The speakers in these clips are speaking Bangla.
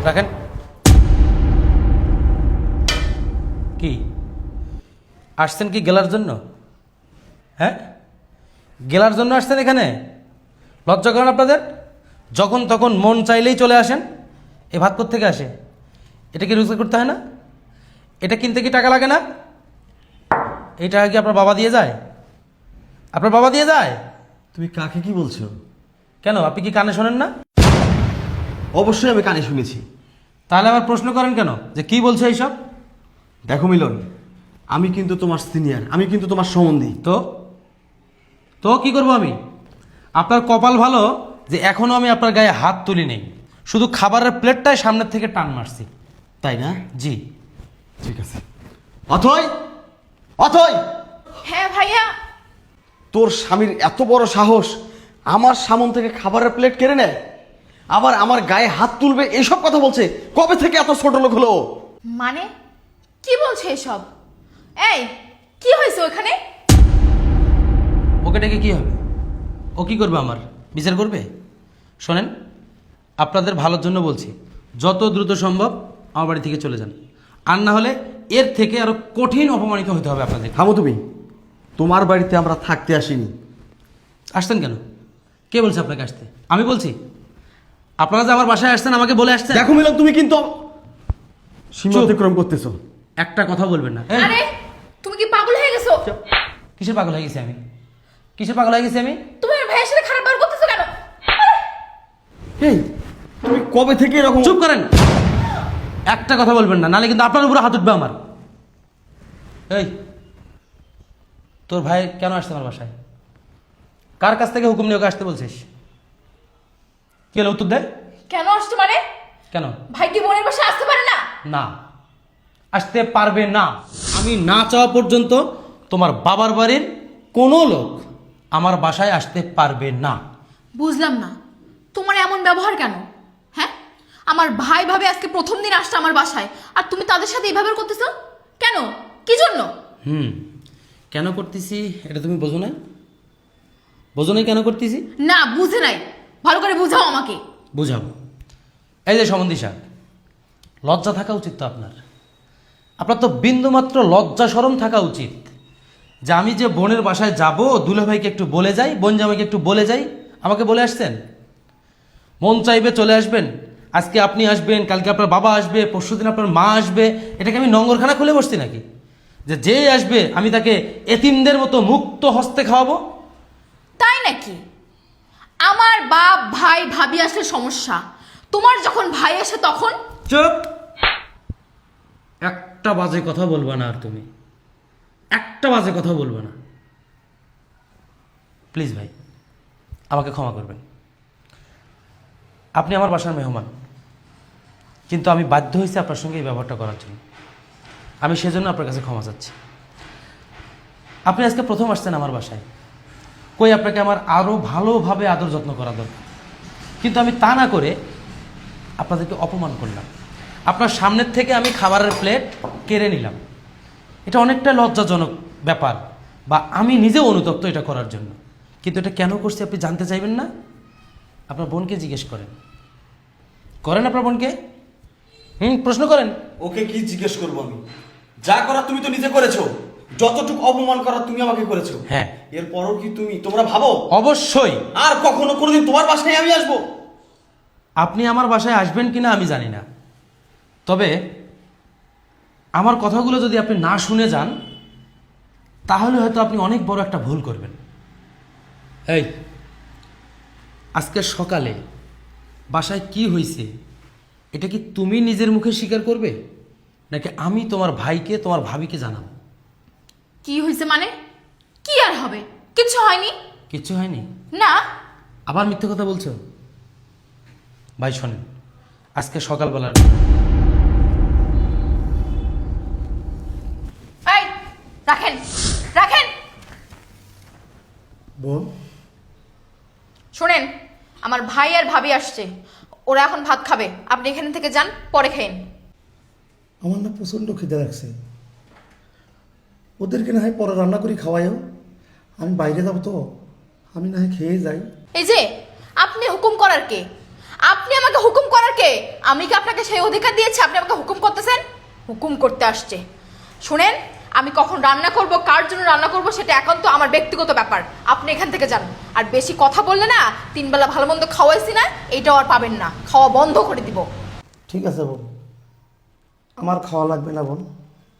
রাখেন। কি আসছেন কি গেলার জন্য? হ্যাঁ, গেলার জন্য আসছেন এখানে? লজ্জা করেন আপনাদের? যখন তখন মন চাইলেই চলে আসেন। এ ভাত কোত্থেকে আসে? এটা কি রোজগার করতে হয় না? এটা কিনতে কি টাকা লাগে না? এই টাকা কি আপনার বাবা দিয়ে যায়? আপনার বাবা দিয়ে যায়? তুমি কাকে কি বলছো? কেন, আপনি কি কানে শোনেন না? অবশ্যই আমি কানে শুনেছি। তাহলে আবার প্রশ্ন করেন কেন যে কি বলছে এইসব? দেখো মিলন, আমি কিন্তু তোমার সিনিয়র, আমি কিন্তু তোমার সম্বন্ধী। তো তো কি করব আমি? আপনার কপাল ভালো যে এখনো আমি আপনার গায়ে হাত তুলি নেই, শুধু খাবারের প্লেটটাই সামনের থেকে টান মারছি। তাই না? জি। ঠিক আছে। অথই, অথই, হ্যাঁ ভাইয়া। তোর স্বামীর এত বড় সাহস, আমার সামন থেকে খাবারের প্লেট কেড়ে নেয়, আবার আমার গায়ে হাত তুলবে, এসব কথা বলছে। কবে থেকে এত ছোট লোক হলো? মানে কি বলছে এসব? এই কি হয়েছে ওখানে? ওকে ডেকে কি হবে? ও কি করবে? আমার বিচার করবে? শোনেন, আপনাদের ভালোর জন্য বলছি, যত দ্রুত সম্ভব আমার বাড়ি থেকে চলে যান, আর না হলে এর থেকে আরো কঠিন অপমানিত হতে হবে আপনাদের। থামো তুমি, তোমার বাড়িতে আমরা থাকতে আসিনি। আসছেন কেন? কে বলছে আপনাকে আসতে? আমি বলছি? আপনারা যে আমার বাসায় আসছেন আমাকে বলে আসছেন? দেখো মিলন, তুমি কিন্তু সীমা অতিক্রম করতেছো। একটা কথা বলবেন না। এই, আরে তুমি কি পাগল হয়ে গেছো? কিসের পাগল হয়ে গেছি আমি? কিসের পাগল হয়ে গেছি আমি? তুমি আমার ভাইয়ের সাথে খারাপ ব্যবহার করতেছো কেন? এই, তুমি কবে থেকে এরকম? চুপ করেন, একটা কথা বলবেন না, নালে কিন্তু আপনার উপরে হাত উঠবে আমার। এই, তোর ভাই কেন আসছে আমার বাসায়? কার কাছ থেকে হুকুম নিয়ে ওকে আসতে বলছিস? কি হলো, উত্তর দে। কেন আসছো মানে? কেন? ভাই কি বোনের বাসায় আসতে পারে না? না, আসতে পারবে না। আমি না চাওয়া পর্যন্ত তোমার বাবার বাড়ির কোনো লোক আমার বাসায় আসতে পারবে না। বুঝলাম না তোমার এমন ব্যবহার কেন? হ্যাঁ, আমার ভাই ভাবে আজকে প্রথম দিন আসছে আমার বাসায়, আর তুমি তাদের সাথে এইভাবে করতেছো কেন? কি জন্য? কেন করতেছি এটা তুমি বোঝো না? বোঝো নাই কেন করতেছি? না বুঝে নাই, ভালো করে বুঝাও আমাকে। বুঝাবো। এই যে সমন্দিশা, লজ্জা থাকা উচিত তো আপনার। আপনার তো বিন্দুমাত্র লজ্জা শরম থাকা উচিত যে আমি যে বোনের বাসায় যাব, দুলাভাইকে একটু বলে যাই, বোন জামাইকে একটু বলে যাই, আমাকে বলে আসছেন। মন চাইবে চলে আসবেন, আজকে আপনি আসবেন, কালকে আপনার বাবা আসবে, পরশুদিন আপনার মা আসবে। এটাকে আমি নঙ্গরখানা খুলে বসছি নাকি যে যে আসবে আমি তাকে এতিমদের মতো মুক্ত হস্তে খাওয়াবো? তাই নাকি? আমার বাপ ভাই ভাবি আসলে সমস্যা, তোমার যখন ভাই আসে তখন? চুপ! একটা বাজে কথা বলবা না, আর তুমি একটা বাজে কথা বলবা না, প্লিজ ভাই, আমাকে ক্ষমা করবেন। আপনি আমার বাসার মেহমান, কিন্তু আমি বাধ্য হয়েছি আপনার সঙ্গে এই ব্যবহারটা করার জন্য। আমি সেজন্য আপনার কাছে ক্ষমা চাচ্ছি। আপনি আজকে প্রথম আসছেন আমার বাসায়, কই আপনাকে আমার আরও ভালোভাবে আদর যত্ন করা দরকার, কিন্তু আমি তা না করে আপনাদেরকে অপমান করলাম। আপনার সামনের থেকে আমি খাবারের প্লেট কেড়ে নিলাম। এটা অনেকটা লজ্জাজনক ব্যাপার, বা আমি নিজেও অনুতপ্ত এটা করার জন্য। কিন্তু এটা কেন করছি আপনি জানতে চাইবেন না? আপনার বোনকে জিজ্ঞেস করেন, করেন আপনার বোনকে, প্রশ্ন করেন। ওকে কি জিজ্ঞেস করবো আমি? যা করার তুমি তো নিজে করেছো, যতটুকু অপমান করার তুমি আমাকে করেছো। হ্যাঁ। এরপরও কি তোমরা ভাবো অবশ্যই আর কখনো কোনোদিন তোমার বাসায় আমি আসবো? আপনি আমার বাসায় আসবেন কিনা আমি জানি না, তবে আমার কথাগুলো যদি আপনি না শুনে যান তাহলে হয়তো আপনি অনেক বড় একটা ভুল করবেন। এই, আজকে সকালে বাসায় কি হয়েছে এটা কি তুমি নিজের মুখে স্বীকার করবে, নাকি আমি তোমার ভাইকে তোমার ভাবিকে জানাবো? কি হয়েছে মানে? কি আর হবে? কিছু হয়নি। কিচ্ছু হয়নি? না। আবার মিথ্যে কথা বলছো? ভাই শোনেন, আজকে সকালবেলার এই রাখেন, রাখেন। বোন, শোনেন, আমার ভাই আর ভাবি আসছে, ওরা এখন ভাত খাবে, আপনি এখান থেকে যান, পরে খেয়েন। আমার না প্রচণ্ড খিদে লাগছে, ওদেরকে না হয় পরে রান্না করে খাওয়াইও, আমি বাইরে যাবো তো, আমি না হয় খেয়ে যাই। এই যে আপনি হুকুম করার কে? আপনি আমাকে হুকুম করার কে? আমি কি আপনাকে সেই অধিকার দিয়েছি আপনি আমাকে হুকুম করতেছেন? হুকুম করতে আসছে। শুনেন, আমি কখন রান্না করব, কার জন্য রান্না করব সেটা একান্ত আমার ব্যক্তিগত ব্যাপার। আপনি এখান থেকে যান। আর বেশি কথা বললে না, 3 বেলা ভালো মন্দ খাওয়াইছি না, এইটাও আর পাবেন না। খাওয়া বন্ধ করে দিব। ঠিক আছে বোন, আমার খাওয়া লাগবে না বোন,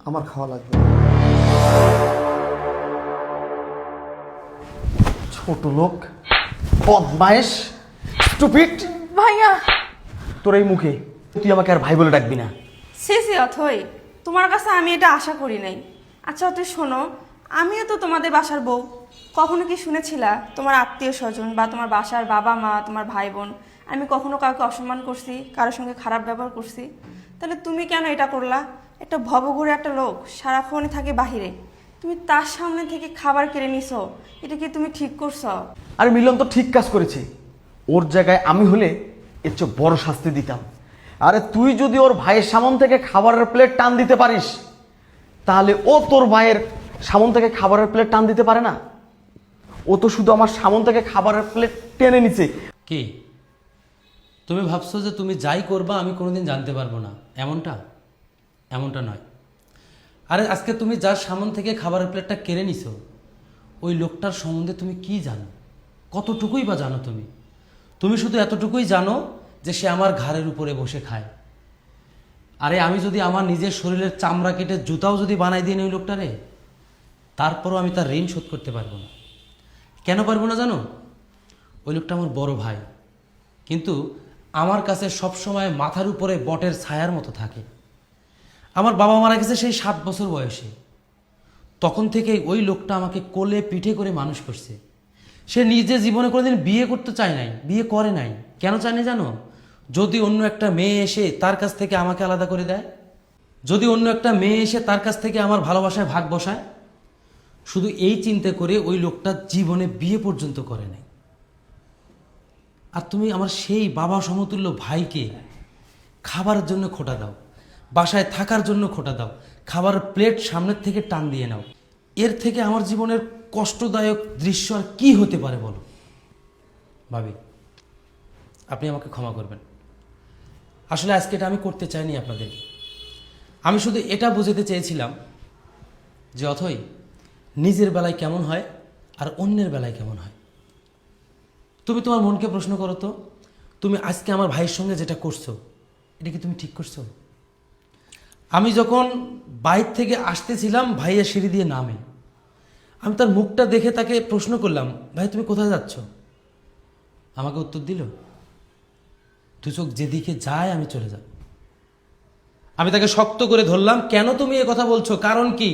আমার খাওয়া লাগবে না। ছোট লোক, বদমাইশ, স্টুপিড। ভাইয়া, তোর এই মুখে তুই আমাকে আর ভাই বলে ডাকবি না। সে অথই, তোমার কাছে আমি এটা আশা করি নাই। আচ্ছা অথই শোনো, আমিও তো তোমাদের বাসার বউ। কখনো কি শুনেছিলা তোমার আত্মীয় স্বজন বা তোমার বাসার বাবা মা, তোমার ভাই বোন, আমি কখনো কাউকে অসম্মান করছি, কারোর সঙ্গে খারাপ ব্যবহার করছি? তাহলে তুমি কেন এটা করলা? একটা ভবঘুরে একটা লোক সারাক্ষণই থাকে বাহিরে, তুমি তার সামনে থেকে খাবার কেড়ে নিছো, এটা কি তুমি ঠিক করছো? আর মিলন তো ঠিক কাজ করেছে। ওর জায়গায় আমি হলে এর চেয়ে বড় শাস্তি দিতাম। আরে তুই যদি ওর ভাইয়ের সামন থেকে খাবারের প্লেট টান দিতে পারিস, তাহলে ও তোর ভাইয়ের সামন থেকে খাবারের প্লেট টান দিতে পারে না? ও তো শুধু আমার সামন থেকে খাবারের প্লেট টেনে নিছে। কি তুমি ভাবছো যে তুমি যাই করবা আমি কোনোদিন জানতে পারবো না? এমনটা নয়। আরে আজকে তুমি যার সামন থেকে খাবারের প্লেটটা কেড়ে নিছো, ওই লোকটার সম্বন্ধে তুমি কি জানো? কতটুকুই বা জানো তুমি? তুমি শুধু এতটুকুই জানো যে সে আমার ঘাড়ের উপরে বসে খায়। আরে আমি যদি আমার নিজের শরীরের চামড়া কেটে জুতাও যদি বানাই দিই ওই লোকটারে, তারপরও আমি তার ঋণ শোধ করতে পারবো না। কেন পারবো না জানো? ওই লোকটা আমার বড় ভাই, কিন্তু আমার কাছে সবসময় মাথার উপরে বটের ছায়ার মতো থাকে। আমার বাবা মারা গেছে সেই 7 বছর বয়সে। তখন থেকেই ওই লোকটা আমাকে কোলে পিঠে করে মানুষ করছে। সে নিজে জীবনে কোনোদিন বিয়ে করতে চায় নাই, বিয়ে করে নাই। কেন চায়নি জানো? যদি অন্য একটা মেয়ে এসে তার কাছ থেকে আমাকে আলাদা করে দেয়, যদি অন্য একটা মেয়ে এসে তার কাছ থেকে আমার ভালোবাসায় ভাগ বসায়, শুধু এই চিন্তা করে ওই লোকটা জীবনে বিয়ে পর্যন্ত করে নাই। আর তুমি আমার সেই বাবা সমতুল্য ভাইকে খাবারের জন্য খোটা দাও, বাসায় থাকার জন্য খোটা দাও, খাবারের প্লেট সামনের থেকে টান দিয়ে নাও। এর থেকে আমার জীবনের কষ্টদায়ক দৃশ্য আর কি হতে পারে বলো? ভাবি, আপনি আমাকে ক্ষমা করবেন। আসলে আজকে এটা আমি করতে চাইনি আপনাদেরকে। আমি শুধু এটা বুঝাতে চেয়েছিলাম যে অথই নিজের বেলায় কেমন হয় আর অন্যের বেলায় কেমন হয়। তুমি তোমার মনকে প্রশ্ন করো তো, তুমি আজকে আমার ভাইয়ের সঙ্গে যেটা করছো, এটা কি তুমি ঠিক করছো? আমি যখন বাইর থেকে আসতেছিলাম, ভাইয়া সিঁড়ি দিয়ে নামে, আমি তার মুখটা দেখে তাকে প্রশ্ন করলাম, ভাই তুমি কোথায় যাচ্ছ? আমাকে উত্তর দিল, দু চোখ যেদিকে যায় আমি চলে যাব। আমি তাকে শক্ত করে ধরলাম, কেন তুমি এ কথা বলছো, কারণ কি?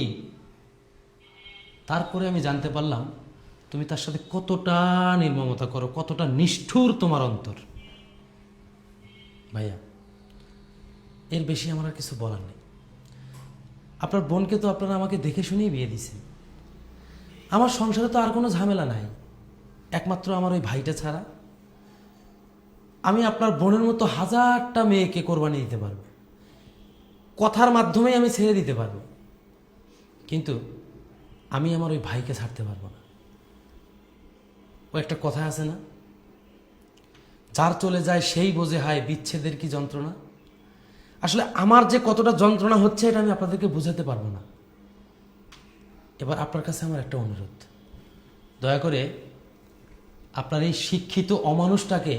তারপরে আমি জানতে পারলাম তুমি তার সাথে কতটা নির্মমতা করো, কতটা নিষ্ঠুর তোমার অন্তর। ভাইয়া, এর বেশি আমার আর কিছু বলার নেই। আপনার বোনকে তো আপনারা আমাকে দেখে শুনেই বিয়ে দিয়েছেন। আমার সংসারে তো আর কোনো ঝামেলা নাই, একমাত্র আমার ওই ভাইটা ছাড়া। আমি আপনার বোনের মতো 1000টা মেয়েকে কোরবানি দিতে পারবো, কথার মাধ্যমেই আমি ছেড়ে দিতে পারবো, কিন্তু আমি আমার ওই ভাইকে ছাড়তে পারবো না। ও একটা কথা আছে না, যার চলে যায় সেই বোঝে হায় বিচ্ছেদের কি যন্ত্রণা। আসলে আমার যে কতটা যন্ত্রণা হচ্ছে এটা আমি আপনাদেরকে বুঝাতে পারবো না। এবার আপনার কাছে আমার একটা অনুরোধ, দয়া করে আপনার এই শিক্ষিত অমানুষটাকে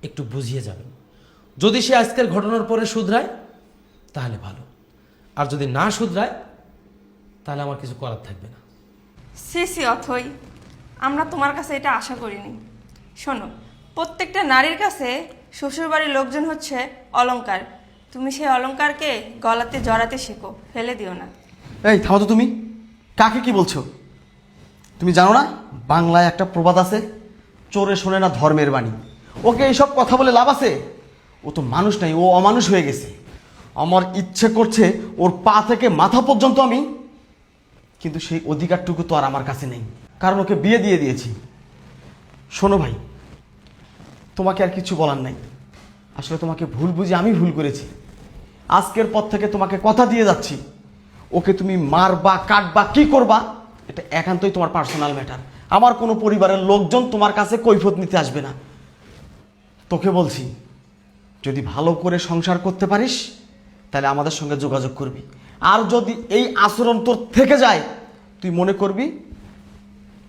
একটু বুঝিয়ে যাবেন। যদি সে আজকের ঘটনার পরে শুধরায় তাহলে ভালো, আর যদি না শুধরায় তাহলে আমার কিছু করার থাকবে না। সে অথই, আমরা তোমার কাছে এটা আশা করিনি। শোনো, প্রত্যেকটা নারীর কাছে শ্বশুরবাড়ির লোকজন হচ্ছে অলংকার। তুমি সেই অলংকারকে গলাতে জড়াতে শেখো, ফেলে দিও না। এই থামো তো, তুমি কাকে কি বলছো? তুমি জানো না বাংলায় একটা প্রবাদ আছে, চোরে শোনে না ধর্মের বাণী। ওকে এইসব কথা বলে লাভ আছে? ও তো মানুষ নাই, ও অমানুষ হয়ে গেছে। আমার ইচ্ছে করছে ওর পা থেকে মাথা পর্যন্ত আমি, কিন্তু সেই অধিকারটুকু তো আর আমার কাছে নেই, কারণ ওকে বিয়ে দিয়ে দিয়েছি। শোনো ভাই, তোমাকে আর কিছু বলার নাই। আসলে তোমাকে ভুল বুঝে আমি ভুল করেছি। আজকের পর থেকে তোমাকে কথা দিয়ে যাচ্ছি, ওকে তুমি মারবা, কাটবা, কি করবা এটা একান্তই তোমার পার্সোনাল ম্যাটার। আমার কোনো পরিবারের লোকজন তোমার কাছে কৈফিয়ত নিতে আসবে না। তোকে বলছি, যদি ভালো করে সংসার করতে পারিস তাহলে আমাদের সঙ্গে যোগাযোগ করবি। আর যদি এই আচরণ তোর থেকে যায়, তুই মনে করবি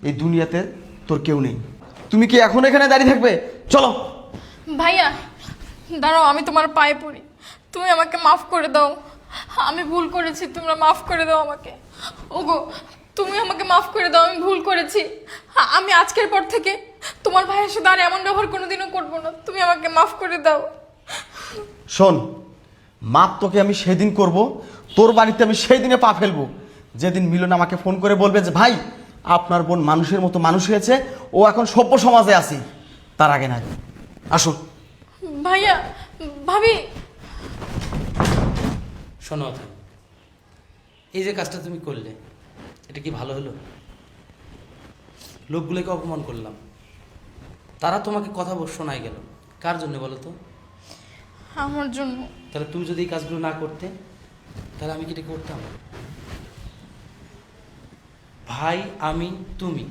এই দুনিয়াতে তোর কেউ নেই। তুমি কি এখন এখানে দাঁড়িয়ে থাকবে? চলো। ভাইয়া দাঁড়াও, আমি তোমার পায়ে পড়ি, তুমি আমাকে মাফ করে দাও। আমি ভুল করেছি, তোমরা মাফ করে দাও আমাকে। ওগো তুমি আমাকে মাফ করে দাও, আমি ভুল করেছি। আমি আজকের পর থেকে তোমার ভাইয়ের সাথে আর এমন ব্যবহার কোনোদিনও করবো না। তুমি আমাকে মাফ করে দাও। শোন, মাপ তোকে আমি সেদিন করব, তোর বাড়িতে আমি সেই দিনে পা ফেলবো যেদিন মিলন আমাকে ফোন করে বলবে যে ভাই আপনার বোন মানুষের মতো মানুষ হয়েছে, ও এখন সভ্য সমাজে আছে। তার আগে না। আসুন। ভাইয়া, ভাবি। শোনো অথৈ, এই যে কাজটা তুমি করলে এটা কি ভালো হলো? লোকগুলোকে অপমান করলাম, তারা তোমাকে কথা শোনাই গেল, কার জন্য বলো তো? আমার জন্য। তাহলে তুমি যদি এই কাজগুলো না করতে, তাহলে আমি কি এটা করতাম? ভাই, আমি, তুমি,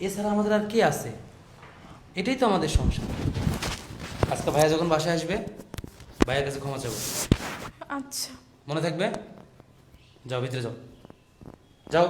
এছাড়া আমাদের আর কে আছে? এটাই তো আমাদের সংসার। আজকে ভাইয়া যখন বাসায় আসবে, ভাইয়ের কাছে ক্ষমা চাবো। আচ্ছা। মনে থাকবে? যাও ভিতরে যাও, যাও।